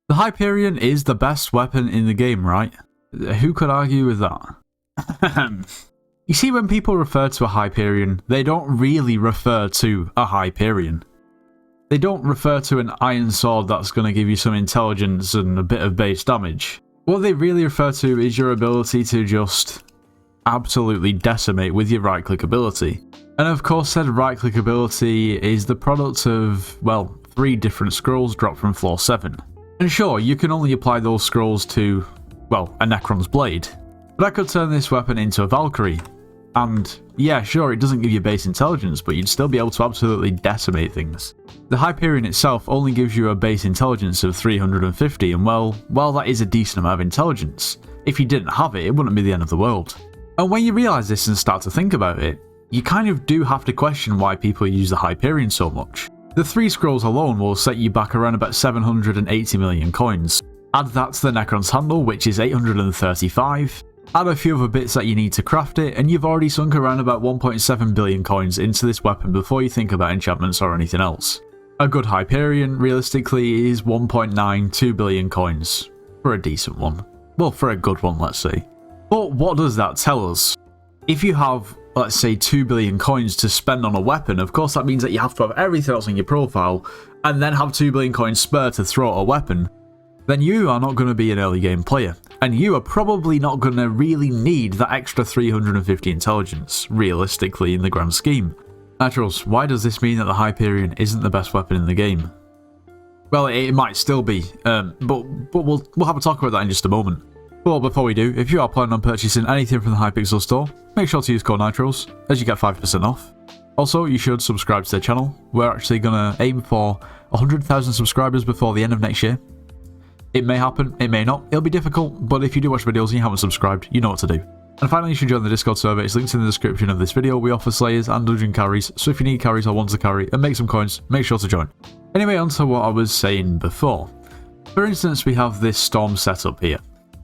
The Hyperion is the best weapon in the game, right? Who could argue with that? You see, when people refer to a Hyperion, they don't really refer to a Hyperion. They don't refer to an iron sword that's going to give you some intelligence and a bit of base damage. What they really refer to is your ability to just absolutely decimate with your right-click ability. And of course, said right-click ability is the product of, well, 3 different scrolls dropped from floor 7. And sure, you can only apply those scrolls to, well, a Necron's blade. But I could turn this weapon into a Valkyrie. And yeah, sure, it doesn't give you base intelligence, but you'd still be able to absolutely decimate things. The Hyperion itself only gives you a base intelligence of 350, and well, that is a decent amount of intelligence. If you didn't have it, it wouldn't be the end of the world. And when you realise this and start to think about it, you kind of do have to question why people use the Hyperion so much. The 3 scrolls alone will set you back around about 780 million coins. Add that to the Necron's handle, which is 835. Add a few other bits that you need to craft it, and you've already sunk around about 1.7 billion coins into this weapon before you think about enchantments or anything else. A good Hyperion, realistically, is 1.92 billion coins. For a decent one. Well, for a good one, let's say. But what does that tell us? If you have, let's say, 2 billion coins to spend on a weapon, of course that means that you have to have everything else on your profile, and then have 2 billion coins spare to throw at a weapon. Then you are not going to be an early game player, and you are probably not going to really need that extra 350 intelligence, realistically, in the grand scheme. Naturals, why does this mean that the Hyperion isn't the best weapon in the game? Well, it might still be, but we'll have a talk about that in just a moment. But before we do, if you are planning on purchasing anything from the Hypixel store, make sure to use code Nitros, as you get 5% off. Also, you should subscribe to the channel. We're actually going to aim for 100,000 subscribers before the end of next year. It may happen, it may not, it'll be difficult, but if you do watch videos and you haven't subscribed, you know what to do. And finally, you should join the Discord server, it's linked in the description of this video. We offer slayers and dungeon carries, so if you need carries or want to carry and make some coins, make sure to join. Anyway, on to what I was saying before. For instance, we have this storm setup here.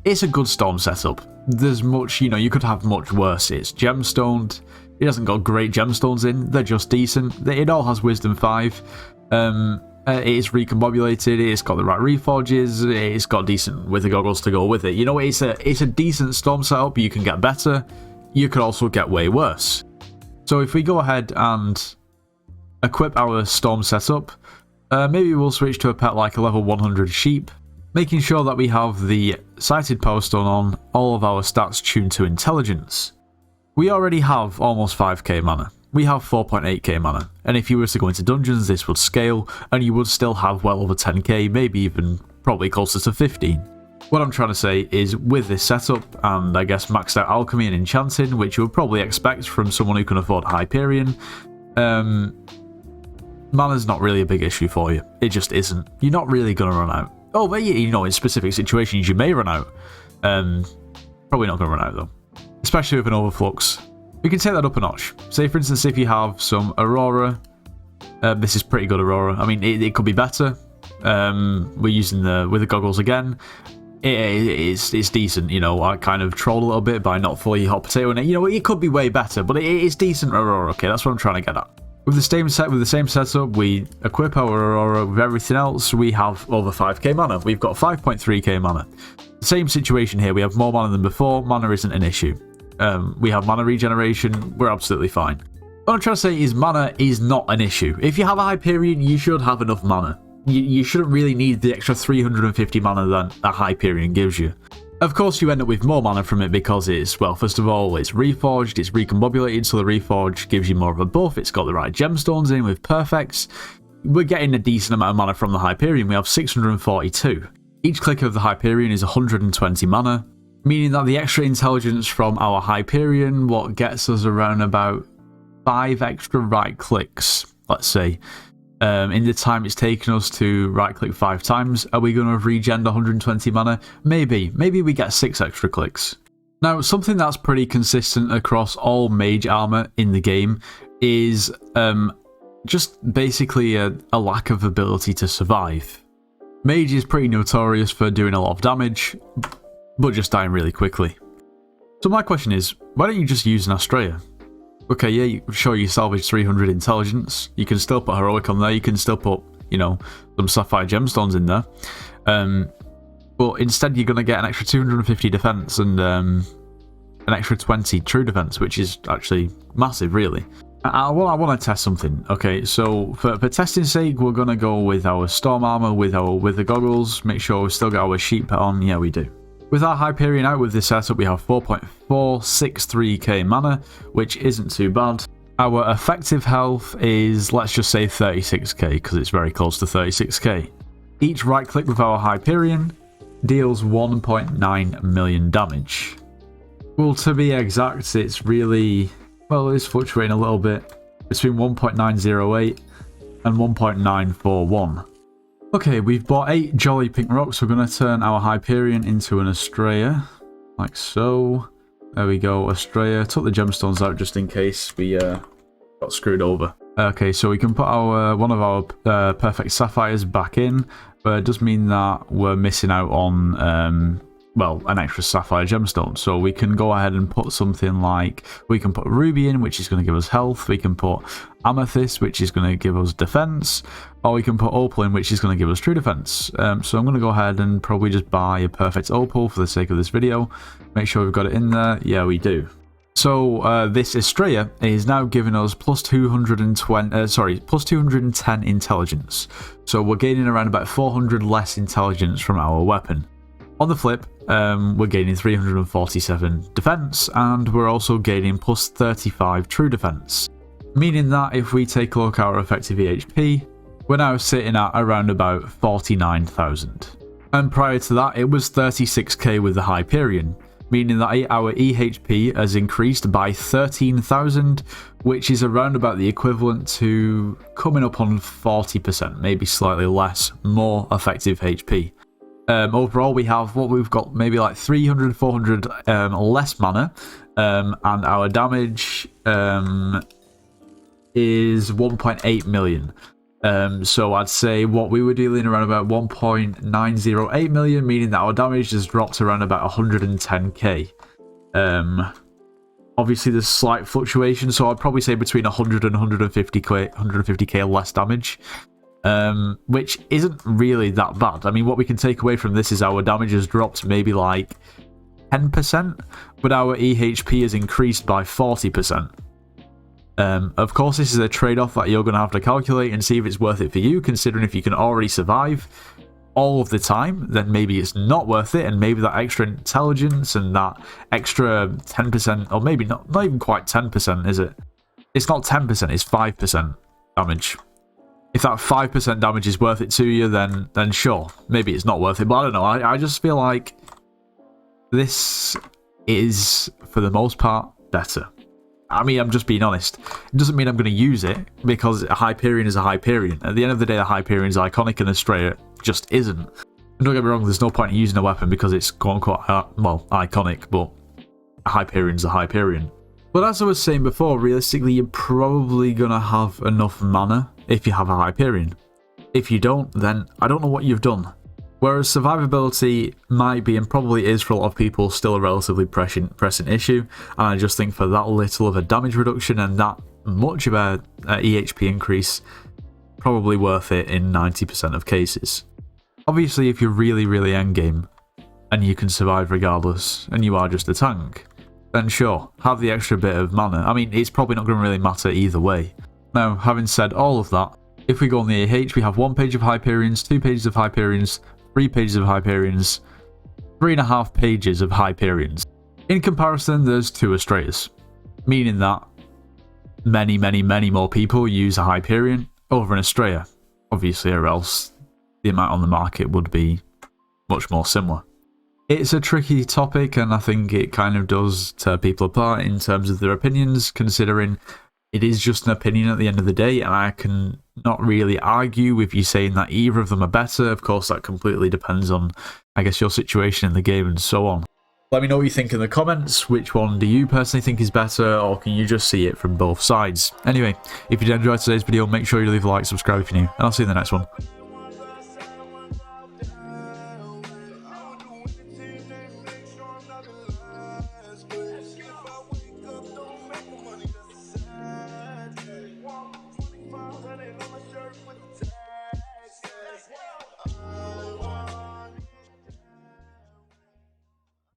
It's a good storm setup. There's much, you could have much worse. It's gemstoned, it hasn't got great gemstones in, they're just decent. It all has wisdom 5. It is recombobulated, it's got the right reforges, it's got decent wither goggles to go with it. It's a decent storm setup. You can get better, you could also get way worse. So if we go ahead and equip our storm setup, maybe we'll switch to a pet like a level 100 sheep, making sure that we have the sighted power stone on, all of our stats tuned to intelligence. We already have almost 5k mana. We have 4.8k mana, and if you were to go into dungeons, this would scale, and you would still have well over 10k, maybe even probably closer to 15. What I'm trying to say is, with this setup, and I guess maxed out alchemy and enchanting, which you would probably expect from someone who can afford Hyperion, mana's not really a big issue for you. It just isn't. You're not really going to run out. Oh, but in specific situations you may run out. Probably not going to run out though. Especially with an overflux. We can take that up a notch. Say for instance, if you have some Aurora, this is pretty good Aurora. I mean, it could be better. We're using the wither goggles again. It's decent, I kind of troll a little bit by not fully hot potato in it. It could be way better, but it's decent Aurora, okay? That's what I'm trying to get at. With the same setup, we equip our Aurora with everything else. We have over 5k mana. We've got 5.3k mana. Same situation here. We have more mana than before. Mana isn't an issue. We have mana regeneration. We're absolutely fine. What I'm trying to say is mana is not an issue. If you have a Hyperion, you should have enough mana. You shouldn't really need the extra 350 mana that a Hyperion gives you. Of course, you end up with more mana from it because it's, well, first of all, it's reforged, it's recombobulated, so the reforge gives you more of a buff. It's got the right gemstones in with perfects. We're getting a decent amount of mana from the Hyperion. We have 642. Each click of the Hyperion is 120 mana, meaning that the extra intelligence from our Hyperion, what gets us around about 5 extra right clicks, let's say. In the time it's taken us to right click 5 times, are we going to have regened 120 mana? Maybe we get 6 extra clicks. Now, something that's pretty consistent across all mage armor in the game is just basically a lack of ability to survive. Mage is pretty notorious for doing a lot of damage, but just dying really quickly. So my question is, why don't you just use an Astrea? Okay, yeah, sure, you salvage 300 intelligence, you can still put heroic on there, you can still put, you know, some sapphire gemstones in there. But instead you're going to get an extra 250 defense and an extra 20 true defense, which is actually massive, really. I want to test something. Okay, so for testing sake, we're going to go with our storm armor, with the goggles, make sure we still got our sheep pet on. Yeah, we do. With our Hyperion out with this setup, we have 4.463k mana, which isn't too bad. Our effective health is, let's just say 36k, because it's very close to 36k. Each right click with our Hyperion deals 1.9 million damage. Well, to be exact, it's really, well, it's fluctuating a little bit between 1.908 and 1.941. Okay, we've bought 8 jolly pink rocks. We're going to turn our Hyperion into an Astraea, like so. There we go, Astraea. Took the gemstones out just in case we got screwed over. Okay, so we can put our one of our perfect sapphires back in, but it does mean that we're missing out on well, an extra sapphire gemstone. So we can go ahead and put something like, we can put ruby in, which is going to give us health. We can put amethyst, which is going to give us defense, or we can put opal in, which is going to give us true defense. So I'm going to go ahead and probably just buy a perfect opal for the sake of this video. Make sure we've got it in there. Yeah, we do. So this Astraea is now giving us plus 210 intelligence. So we're gaining around about 400 less intelligence from our weapon. On the flip, we're gaining 347 defense, and we're also gaining plus 35 true defense. Meaning that if we take a look at our effective EHP, we're now sitting at around about 49,000. And prior to that, it was 36k with the Hyperion, meaning that our EHP has increased by 13,000, which is around about the equivalent to coming up on 40%, maybe slightly less, more effective HP. Overall, we have what we've got, maybe like 300, 400 less mana, and our damage is 1.8 million. So I'd say what we were dealing around about 1.908 million, meaning that our damage has dropped around about 110k. Obviously, there's slight fluctuation, so I'd probably say between 100 and 150k less damage. Which isn't really that bad. I mean, what we can take away from this is our damage has dropped maybe like 10%, but our EHP has increased by 40%. Of course, this is a trade-off that you're going to have to calculate and see if it's worth it for you, considering if you can already survive all of the time, then maybe it's not worth it, and maybe that extra intelligence and that extra 10%, or maybe not even quite 10%, is it? It's not 10%, it's 5% damage. If that 5% damage is worth it to you, then sure, maybe it's not worth it. But I don't know, I just feel like this is, for the most part, better. I mean, I'm just being honest. It doesn't mean I'm going to use it, because a Hyperion is a Hyperion. At the end of the day, a Hyperion is iconic and Astraea just isn't. And don't get me wrong, there's no point in using a weapon because it's quote-unquote, well, iconic, but a Hyperion is a Hyperion. But as I was saying before, realistically, you're probably going to have enough mana if you have a Hyperion. If you don't, then I don't know what you've done. Whereas survivability might be, and probably is for a lot of people, still a relatively pressing issue, and I just think for that little of a damage reduction and that much of a EHP increase, probably worth it in 90% of cases. Obviously, if you're really, really endgame, and you can survive regardless, and you are just a tank, then sure, have the extra bit of mana. I mean, it's probably not going to really matter either way. Now, having said all of that, if we go on the AH, we have 1 page of Hyperions, 2 pages of Hyperions, 3 pages of Hyperions, 3.5 pages of Hyperions. In comparison, there's 2 Astraeas, meaning that many, many, many more people use a Hyperion over an Astraea, obviously, or else the amount on the market would be much more similar. It's a tricky topic, and I think it kind of does tear people apart in terms of their opinions, considering it is just an opinion at the end of the day, and I can not really argue with you saying that either of them are better. Of course, that completely depends on, I guess, your situation in the game and so on. Let me know what you think in the comments. Which one do you personally think is better, or can you just see it from both sides? Anyway, if you did enjoy today's video, make sure you leave a like, subscribe if you're new, and I'll see you in the next one.